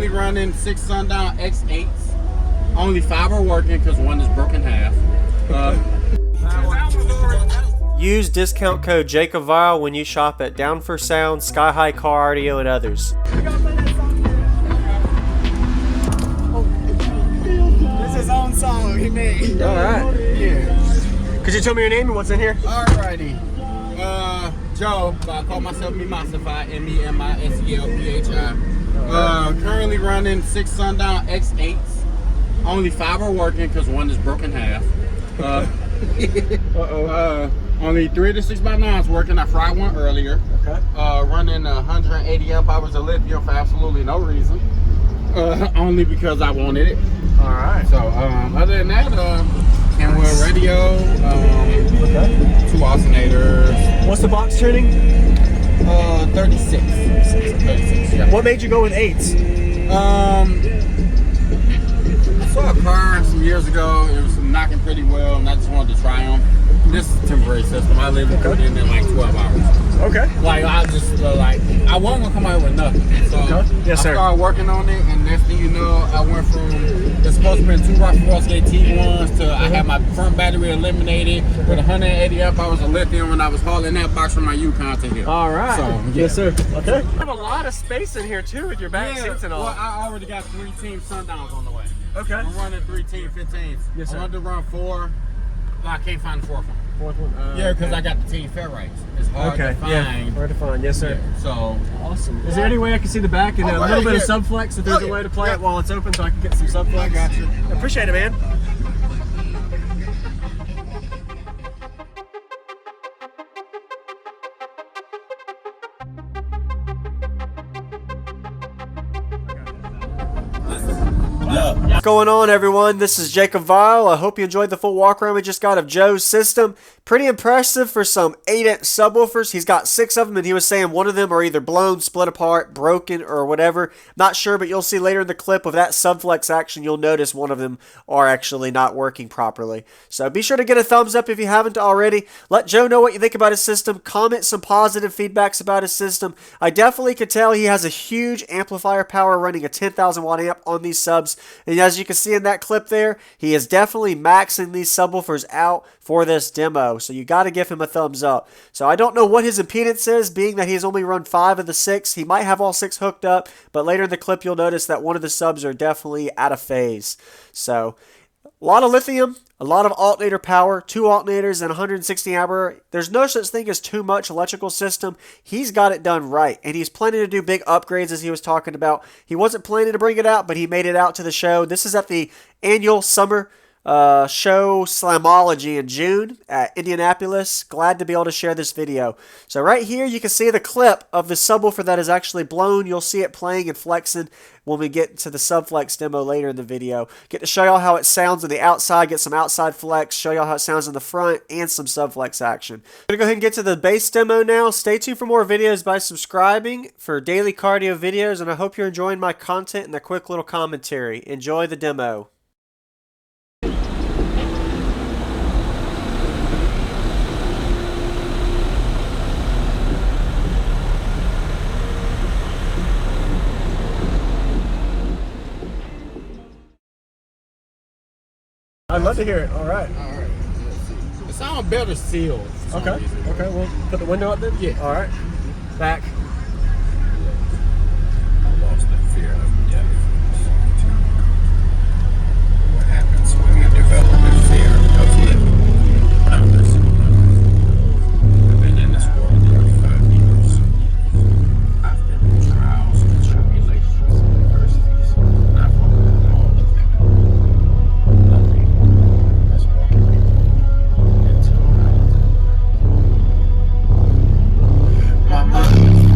currently running 6 Sundown X8s. Only 5 are working because 1 is broken half. Use discount code JACOBVILE when you shop at Down for Sound, Sky High Car Audio, and others. This is his own song he made. Alright. Yeah. Could you tell me your name and what's in here? Alrighty. Joe, but I call myself Mimasified, MEMISELPHI. Currently running 6 Sundown X8s. Only 5 are working because 1 is broken half. Only 3 to 6x9s working. I fried 1 earlier. Okay. Running 180 amp hours of lithium for absolutely no reason. Only because I wanted it. Alright. So other than that, Kenwood radio, 2 alternators. What's the box tuning? 36. 36, yeah. What made you go with 8s? I saw a car some years ago. It was knocking pretty well, and I just wanted to try them. This is a temporary system. I live in in like 12 hours. Okay. Like I just I wasn't gonna come out with nothing. So Yes, sir. I started working on it, and next thing you know, I went from it's supposed to be 2 Rock Gate T1s to I had my front battery eliminated with 180 amp hours of lithium, and I was hauling that box from my Yukon to here. All right. So, yeah. Yes, sir. Okay. You have a lot of space in here too with your back seats and all. Well, I already got 3 Team Sundowns on the way. Okay. I'm running 3 Team 15s. Yes, sir. I wanted to run 4. But I can't find the 4th one. 4th one. Yeah, because I got the Team Ferrites. It's hard to find. Yeah. Hard to find. Yes, sir. Yeah, so awesome. Is there any way I can see the back and a little bit of subflex if there's a way to play it while it's open so I can get some subflex? I got you. I appreciate it, man. What's going on, everyone? This is Jacob Vile. I hope you enjoyed the full walk around we just got of Joe's system. Pretty impressive for some 8-inch subwoofers. He's got 6 of them, and he was saying one of them are either blown, split apart, broken, or whatever. Not sure, but you'll see later in the clip of that subflex action, you'll notice one of them are actually not working properly. So be sure to get a thumbs up if you haven't already. Let Joe know what you think about his system. Comment some positive feedbacks about his system. I definitely could tell he has a huge amplifier power running a 10,000 watt amp on these subs. And as you can see in that clip there, he is definitely maxing these subwoofers out for this demo. So you got to give him a thumbs up. So I don't know what his impedance is, being that he's only run 5 of the 6. He might have all 6 hooked up, but later in the clip you'll notice that one of the subs are definitely out of phase. So a lot of lithium, a lot of alternator power, 2 alternators and 160 ampere. There's no such thing as too much electrical system. He's got it done right, and he's planning to do big upgrades as he was talking about. He wasn't planning to bring it out, but he made it out to the show. This is at the annual summer show Slamology in June at Indianapolis. Glad to be able to share this video. So right here you can see the clip of the subwoofer that is actually blown. You'll see it playing and flexing when we get to the subflex demo later in the video. Get to show y'all how it sounds on the outside, get some outside flex, show y'all how it sounds in the front, and some subflex action. I'm going to go ahead and get to the bass demo now. Stay tuned for more videos by subscribing for daily cardio videos, and I hope you're enjoying my content and the quick little commentary. Enjoy the demo. I'd love to hear it. All right. All right. It sounds better sealed. Okay. Okay. We'll put the window up then. Yeah. All right. Back. I lost the fear of death. What happens when you develop a fear of living? Now listen. I've been in this world 35 years. I've been through trials and tribulations and adversities, and I've overcome all of them. Nothing has broken me until now. My mind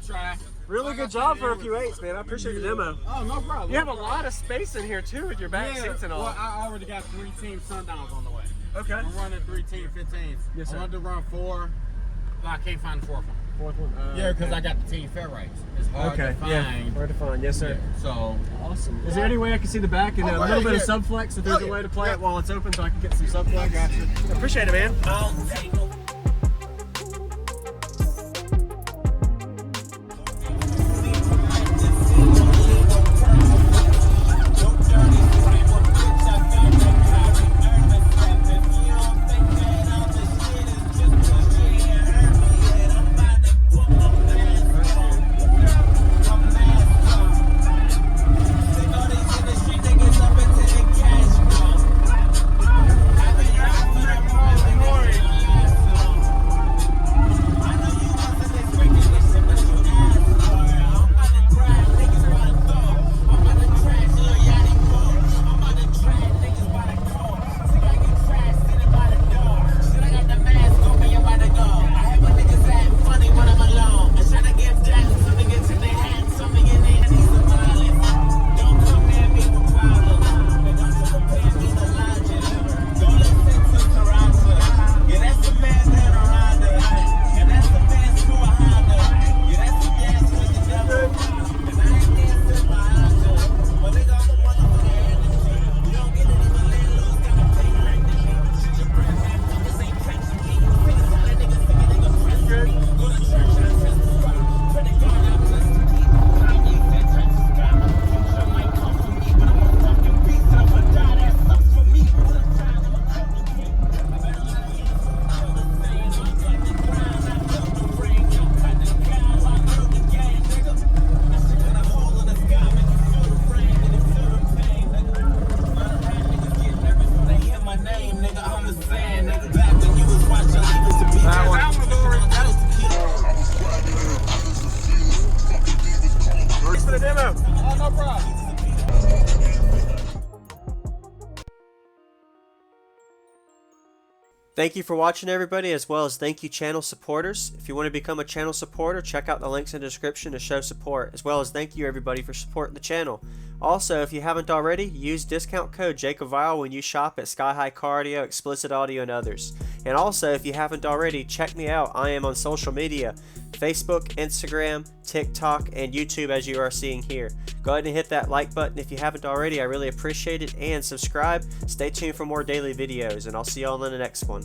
try. Really good job for a few eights, man. I appreciate the demo. Oh, no problem. You have a lot of space in here too with your back seats and all. Well, I already got 3 team sundowns on the way. Okay. I'm running 3 team 15s. Yes, sir. I wanted to run 4. But I can't find the 4th one. 4th one. Yeah, because I got the team fair race. It's hard to find. Yeah. Hard to find. Yes, sir. Yeah, so Awesome. Is there any way I can see the back and a little bit of subflex if there's a way to play it while it's open so I can get some subflex? I got you. Appreciate it, man. Thank you for watching, everybody, as well as thank you channel supporters. If you want to become a channel supporter, check out the links in the description to show support, as well as thank you everybody for supporting the channel. Also, if you haven't already, use discount code JACOBVILE when you shop at Sky High Cardio, Explicit Audio, and others. And also, if you haven't already, check me out. I am on social media, Facebook, Instagram, TikTok, and YouTube, as you are seeing here. Go ahead and hit that like button if you haven't already. I really appreciate it. And subscribe. Stay tuned for more daily videos, and I'll see you all in the next one.